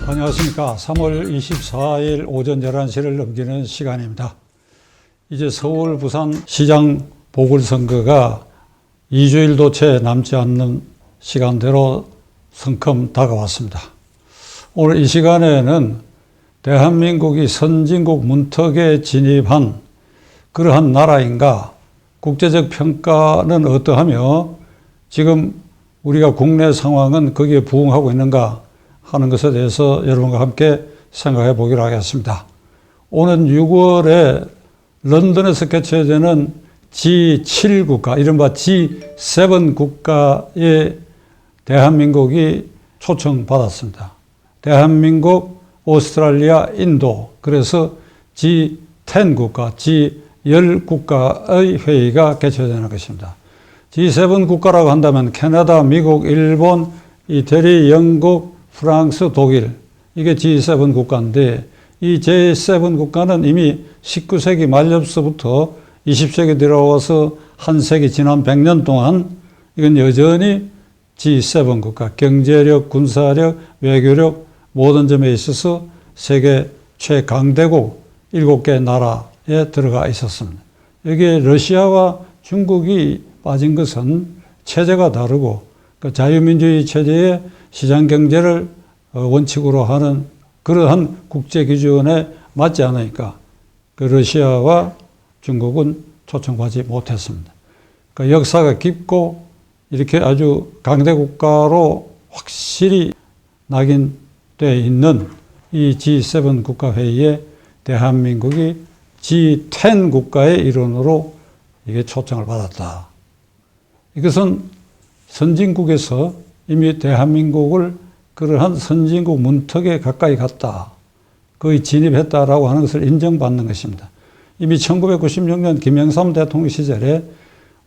안녕하십니까. 3월 24일 오전 11시를 넘기는 시간입니다. 이제 서울 부산 시장 보궐선거가 2주일도 채 남지 않는 시간대로 성큼 다가왔습니다. 오늘 이 시간에는 대한민국이 선진국 문턱에 진입한 그러한 나라인가, 국제적 평가는 어떠하며 지금 우리가 국내 상황은 거기에 부응하고 있는가 하는 것에 대해서 여러분과 함께 생각해 보기로 하겠습니다. 오는 6월에 런던에서 개최되는 G7 국가, 이른바 G7 국가에 대한민국이 초청받았습니다. 대한민국, 오스트랄리아, 인도, 그래서 G10 국가, G10 국가의 회의가 개최되는 것입니다. G7 국가라고 한다면 캐나다, 미국, 일본, 이태리, 영국, 프랑스, 독일, 이게 G7 국가인데, 이 G7 국가는 이미 19세기 말엽서부터 20세기 들어와서 한 세기 지난 100년 동안 이건 여전히 G7 국가, 경제력, 군사력, 외교력 모든 점에 있어서 세계 최강대국 7개 나라에 들어가 있었습니다. 여기에 러시아와 중국이 빠진 것은 체제가 다르고 그 자유민주주의 체제의 시장경제를 원칙으로 하는 그러한 국제기준에 맞지 않으니까 그 러시아와 중국은 초청받지 못했습니다. 그 역사가 깊고 이렇게 아주 강대국가로 확실히 낙인되어 있는 이 G7 국가회의에 대한민국이 G10 국가의 일원으로 이게 초청을 받았다. 이것은 선진국에서 이미 대한민국을 그러한 선진국 문턱에 가까이 갔다, 거의 진입했다라고 하는 것을 인정받는 것입니다. 이미 1996년 김영삼 대통령 시절에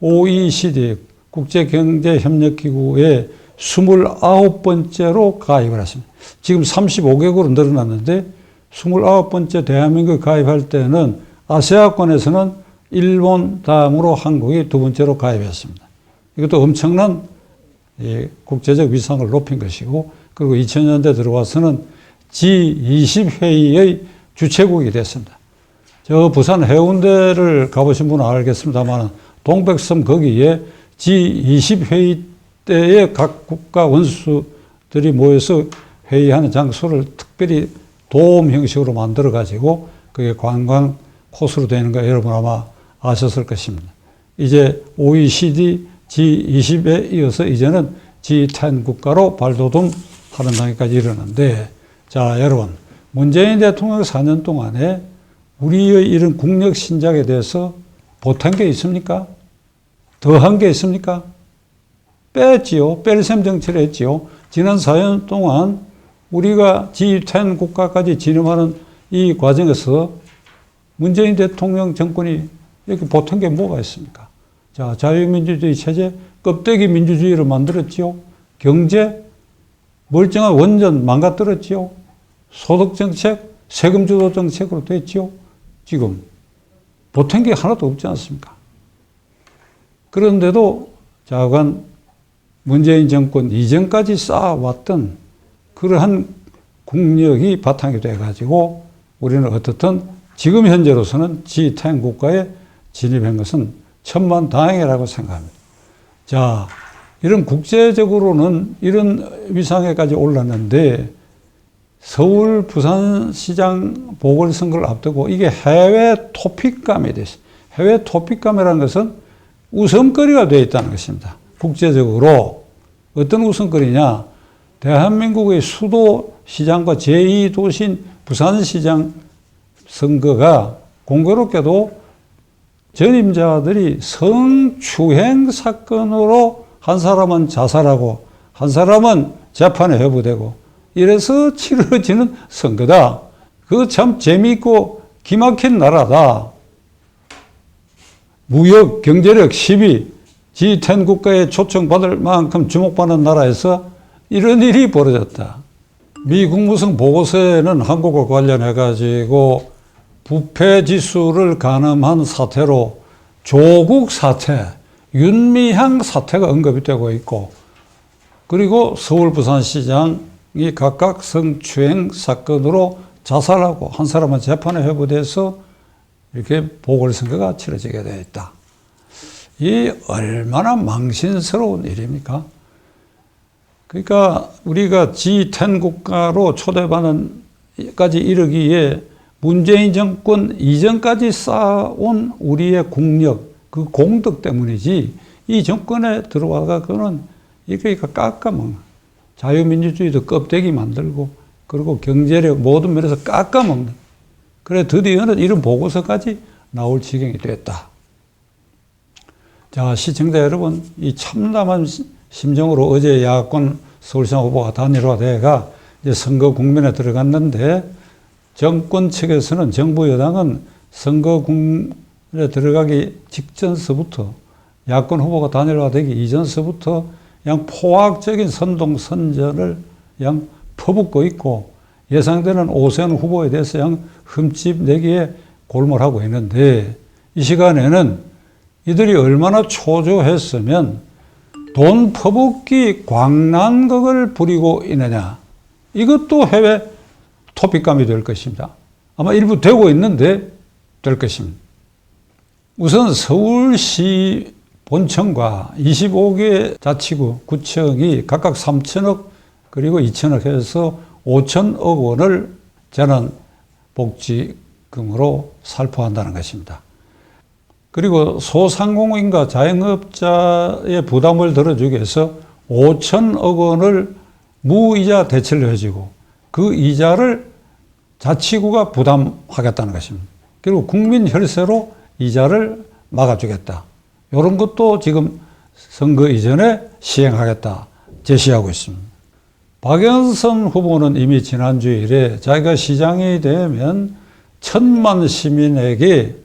OECD 국제경제협력기구에 29번째로 가입을 했습니다. 지금 35개국으로 늘어났는데 29번째 대한민국이 가입할 때는 아세아권에서는 일본 다음으로 한국이 두 번째로 가입했습니다. 이것도 엄청난 국제적 위상을 높인 것이고, 그리고 2000년대 들어와서는 G20 회의의 주최국이 됐습니다. 저 부산 해운대를 가보신 분은 알겠습니다만 동백섬 거기에 G20 회의 때에 각 국가 원수들이 모여서 회의하는 장소를 특별히 도움 형식으로 만들어 가지고 그게 관광 코스로 되는 거 여러분 아마 아셨을 것입니다. 이제 OECD G20에 이어서 이제는 G10 국가로 발돋움하는 단계까지 이르는데, 자, 여러분, 문재인 대통령 4년 동안에 우리의 이런 국력 신작에 대해서 보탠 게 있습니까? 더한 게 있습니까? 뺐지요. 뺄셈 정치를 했지요. 지난 4년 동안 우리가 G10 국가까지 진입하는 이 과정에서 문재인 대통령 정권이 이렇게 보탠 게 뭐가 있습니까? 자, 자유민주주의 체제, 껍데기 민주주의를 만들었지요. 경제, 멀쩡한 원전 망가뜨렸지요. 소득정책, 세금주도 정책으로 됐지요. 지금 보탠 게 하나도 없지 않습니까? 그런데도 자관 문재인 정권 이전까지 쌓아왔던 그러한 국력이 바탕이 돼가지고 우리는 어떻든 지금 현재로서는 G10 국가에 진입한 것은 천만다행이라고 생각합니다. 자, 이런 국제적으로는 이런 위상에까지 올랐는데 서울 부산시장 보궐선거를 앞두고 이게 해외 토픽감이 됐어요. 해외 토픽감이라는 것은 웃음거리가 되어 있다는 것입니다. 국제적으로 어떤 웃음거리냐, 대한민국의 수도시장과 제2도시인 부산시장 선거가 공교롭게도 전임자들이 성추행 사건으로 한 사람은 자살하고 한 사람은 재판에 회부되고 이래서 치러지는 선거다. 그거 참 재미있고 기막힌 나라다. 무역, 경제력 10위, G10 국가에 초청받을 만큼 주목받는 나라에서 이런 일이 벌어졌다. 미 국무성 보고서에는 한국과 관련해가지고 부패 지수를 가늠한 사태로 조국 사태, 윤미향 사태가 언급이 되고 있고, 그리고 서울 부산시장 각각 성추행 사건으로 자살하고 한 사람은 재판에 회부돼서 이렇게 보궐선거가 치러지게 되어 있다. 이 얼마나 망신스러운 일입니까? 그러니까 우리가 G10 국가로 초대받는 까지 이르기에 문재인 정권 이전까지 쌓아온 우리의 국력, 그 공덕 때문이지 이 정권에 들어와서는 이게 깎아먹는 자유민주주의도 껍데기 만들고 그리고 경제력 모든 면에서 깎아먹는 그래 드디어는 이런 보고서까지 나올 지경이 됐다. 자, 시청자 여러분, 이 참담한 심정으로 어제 야권 서울시장 후보가 단일화돼가 이제 선거 국면에 들어갔는데 정권 측에서는 정부 여당은 선거 국면에 들어가기 직전서부터 야권 후보가 단일화되기 이전서부터 양 포악적인 선동 선전을 양 퍼붓고 있고 예상되는 오세훈 후보에 대해서 양 흠집 내기에 골몰하고 있는데 이 시간에는 이들이 얼마나 초조했으면 돈 퍼붓기 광란극을 부리고 있느냐. 이것도 해외 토픽감이 될 것입니다. 아마 일부 되고 있는데 될 것입니다. 우선 서울시 본청과 25개 자치구, 구청이 각각 3천억 그리고 2천억 해서 5천억 원을 재난복지금으로 살포한다는 것입니다. 그리고 소상공인과 자영업자의 부담을 들어주기 위해서 5천억 원을 무이자 대출을 해주고 그 이자를 자치구가 부담하겠다는 것입니다. 그리고 국민 혈세로 이자를 막아주겠다. 이런 것도 지금 선거 이전에 시행하겠다 제시하고 있습니다. 박영선 후보는 이미 지난주일에 자기가 시장이 되면 1,000만 시민에게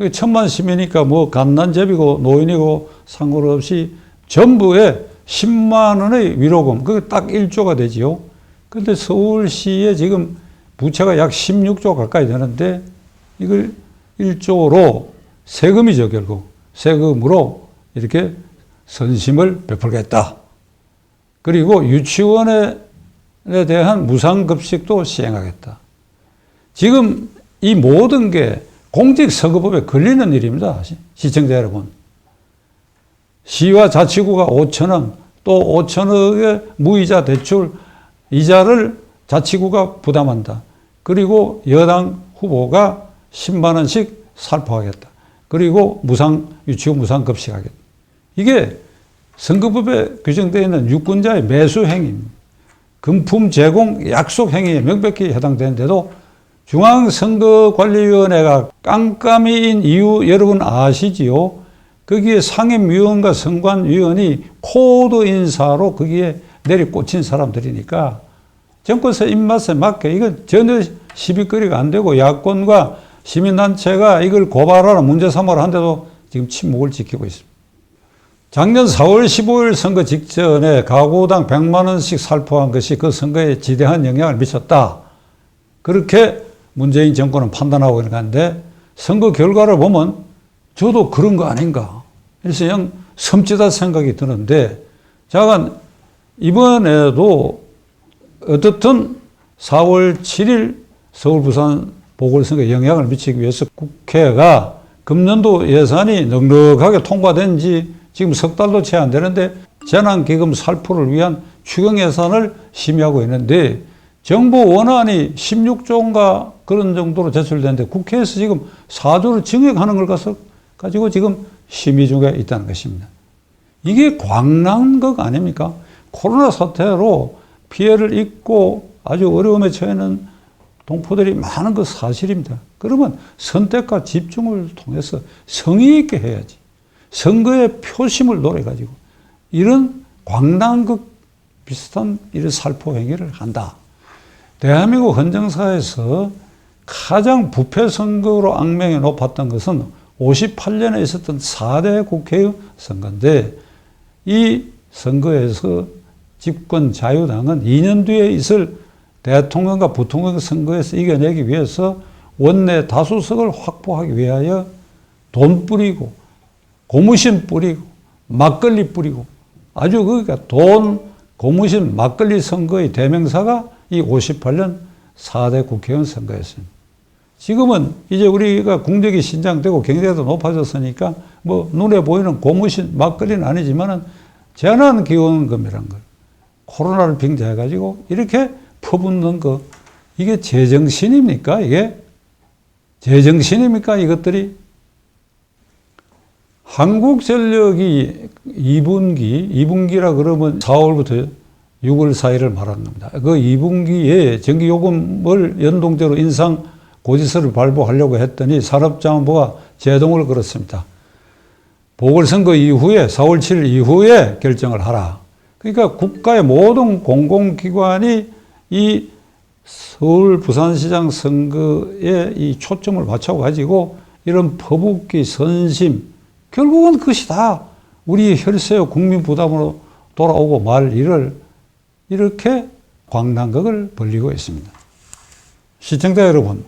1,000만 시민이니까 뭐 갓난제비고 노인이고 상관없이 전부에 10만 원의 위로금, 그게 딱 1조가 되지요. 근데 서울시에 지금 부채가 약 16조 가까이 되는데 이걸 1조로 세금이죠, 결국. 세금으로 이렇게 선심을 베풀겠다. 그리고 유치원에 대한 무상급식도 시행하겠다. 지금 이 모든 게 공직선거법에 걸리는 일입니다. 시청자 여러분. 시와 자치구가 5천억, 또 5천억의 무이자 대출, 이자를 자치구가 부담한다. 그리고 여당 후보가 10만 원씩 살포하겠다. 그리고 유치원 무상급식하겠다. 이게 선거법에 규정되어 있는 유권자의 매수 행위입니다. 금품 제공 약속 행위에 명백히 해당되는데도 중앙선거관리위원회가 깜깜이인 이유 여러분 아시지요? 거기에 상임위원과 선관위원이 코드 인사로 거기에 내리꽂힌 사람들이니까 정권사 입맛에 맞게 이건 전혀 시비거리가 안 되고 야권과 시민단체가 이걸 고발하라 문제 삼아라 한데도 지금 침묵을 지키고 있습니다. 작년 4월 15일 선거 직전에 가구당 100만 원씩 살포한 것이 그 선거에 지대한 영향을 미쳤다. 그렇게 문재인 정권은 판단하고 있는 건데 선거 결과를 보면 저도 그런 거 아닌가. 그래서 그냥 섬찟한 생각이 드는데 잠깐 이번에도 어떻든 4월 7일 서울 부산 보궐선거에 영향을 미치기 위해서 국회가 금년도 예산이 넉넉하게 통과된 지 지금 석 달도 채 안 되는데 재난기금 살포를 위한 추경 예산을 심의하고 있는데 정부 원안이 16조인가 그런 정도로 제출되는데 국회에서 지금 4조를 증액하는 걸 가지고 지금 심의 중에 있다는 것입니다. 이게 광란극 아닙니까? 코로나 사태로 피해를 입고 아주 어려움에 처해있는 동포들이 많은 것 사실입니다. 그러면 선택과 집중을 통해서 성의 있게 해야지. 선거의 표심을 노려가지고 이런 광란극 비슷한 이런 살포 행위를 한다. 대한민국 헌정사에서 가장 부패 선거로 악명이 높았던 것은 58년에 있었던 4대 국회의 선거인데 이 선거에서 집권 자유당은 2년 뒤에 있을 대통령과 부통령 선거에서 이겨내기 위해서 원내 다수석을 확보하기 위하여 돈 뿌리고 고무신 뿌리고 막걸리 뿌리고 아주 그러니까 돈 고무신 막걸리 선거의 대명사가 이 58년 4대 국회의원 선거였습니다. 지금은 이제 우리가 국력이 신장되고 경제도 높아졌으니까 뭐 눈에 보이는 고무신 막걸리는 아니지만은 재난기원 금이란 걸 코로나를 빙자해가지고 이렇게 퍼붓는 거, 이게 제정신입니까? 이게 제정신입니까? 이것들이. 한국전력이 2분기라 그러면 4월부터 6월 사이를 말하는 겁니다. 그 2분기에 전기요금을 연동적으로 인상 고지서를 발부하려고 했더니 산업자원부가 제동을 걸었습니다. 보궐선거 이후에 4월 7일 이후에 결정을 하라. 그러니까 국가의 모든 공공기관이 이 서울 부산시장 선거에 이 초점을 맞춰가지고 이런 퍼붓기, 선심, 결국은 그것이 다 우리 혈세와 국민 부담으로 돌아오고 말 일을 이렇게 광난극을 벌이고 있습니다. 시청자 여러분,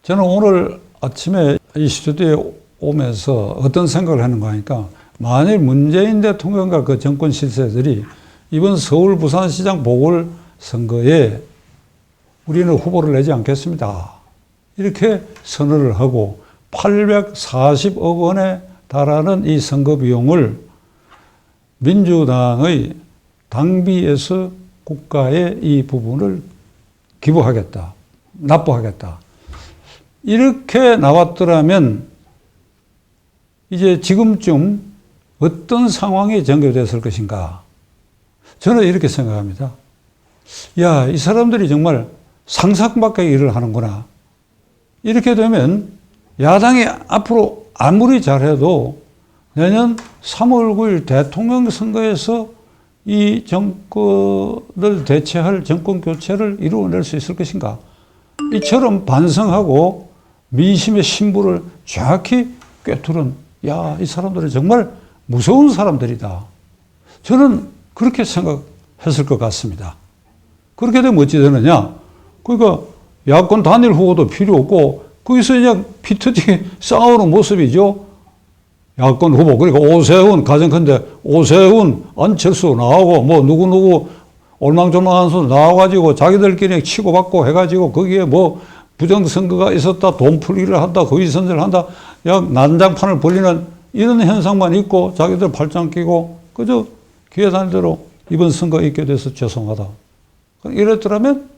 저는 오늘 아침에 이 스튜디오에 오면서 어떤 생각을 하는가 하니까, 만일 문재인 대통령과 그 정권 실세들이 이번 서울 부산시장 보궐선거에 우리는 후보를 내지 않겠습니다, 이렇게 선언을 하고 840억 원에 달하는 이 선거 비용을 민주당의 당비에서 국가에 이 부분을 기부하겠다, 납부하겠다, 이렇게 나왔더라면 이제 지금쯤 어떤 상황이 전개됐을 것인가. 저는 이렇게 생각합니다. 야, 이 사람들이 정말 상상 밖의 일을 하는구나. 이렇게 되면 야당이 앞으로 아무리 잘해도 내년 3월 9일 대통령 선거에서 이 정권을 대체할 정권 교체를 이루어낼 수 있을 것인가. 이처럼 반성하고 민심의 신부를 정확히 꿰뚫은, 야, 이 사람들은 정말 무서운 사람들이다. 저는 그렇게 생각했을 것 같습니다. 그렇게 되면 어찌 되느냐. 그러니까 야권 단일 후보도 필요 없고 거기서 그냥 피 터지게 싸우는 모습이죠. 야권 후보, 그러니까 오세훈, 가정컨대 오세훈, 안철수 나오고 뭐 누구누구 올망졸망한 손 나와가지고 자기들끼리 치고받고 해가지고 거기에 뭐 부정선거가 있었다, 돈 풀기를 한다, 거위선전을 한다, 약 난장판을 벌리는 이런 현상만 있고 자기들 팔짱 끼고 그저 기회 단대로 이번 선거 있게 돼서 죄송하다. 이랬더라면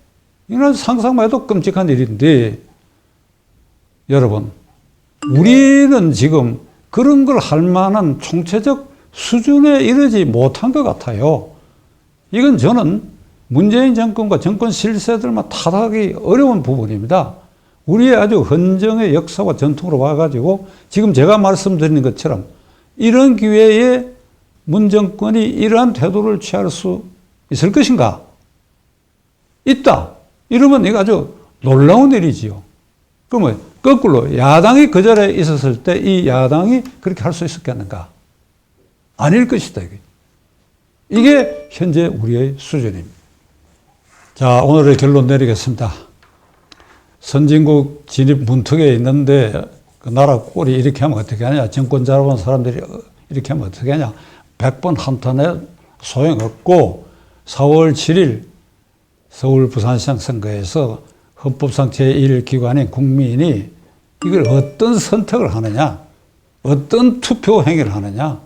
이런 상상만 해도 끔찍한 일인데, 여러분, 우리는 지금 그런 걸 할 만한 총체적 수준에 이르지 못한 것 같아요. 이건 저는 문재인 정권과 정권 실세들만 탓하기 어려운 부분입니다. 우리의 아주 헌정의 역사와 전통으로 와가지고 지금 제가 말씀드리는 것처럼 이런 기회에 문 정권이 이러한 태도를 취할 수 있을 것인가? 있다. 이러면 이거 아주 놀라운 일이지요. 그러면 거꾸로 야당이 그 자리에 있었을 때 이 야당이 그렇게 할 수 있었겠는가? 아닐 것이다. 이게 현재 우리의 수준입니다. 자, 오늘의 결론 내리겠습니다. 선진국 진입 문턱에 있는데 그 나라 꼴이 이렇게 하면 어떻게 하냐? 정권 잡아온 사람들이 이렇게 하면 어떻게 하냐? 100번 한탄해 소용없고 4월 7일 서울 부산시장 선거에서 헌법상 제1기관인 국민이 이걸 어떤 선택을 하느냐, 어떤 투표 행위를 하느냐.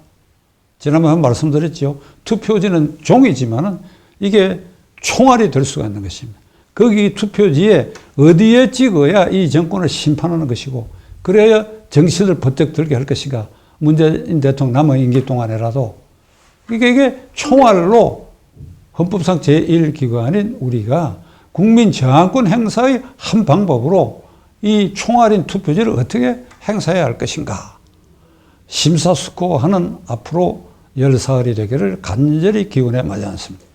지난번에 말씀드렸죠. 투표지는 종이지만은 이게 총알이 될 수가 있는 것입니다. 거기 투표지에 어디에 찍어야 이 정권을 심판하는 것이고, 그래야 정신을 번쩍 들게 할 것인가. 문재인 대통령 남은 임기 동안에라도 이게 총알로 헌법상 제1기관인 우리가 국민 저항권 행사의 한 방법으로 이 총알인 투표지를 어떻게 행사해야 할 것인가. 심사숙고하는 앞으로 10사흘이 되기를 간절히 기원해 마지 않습니다.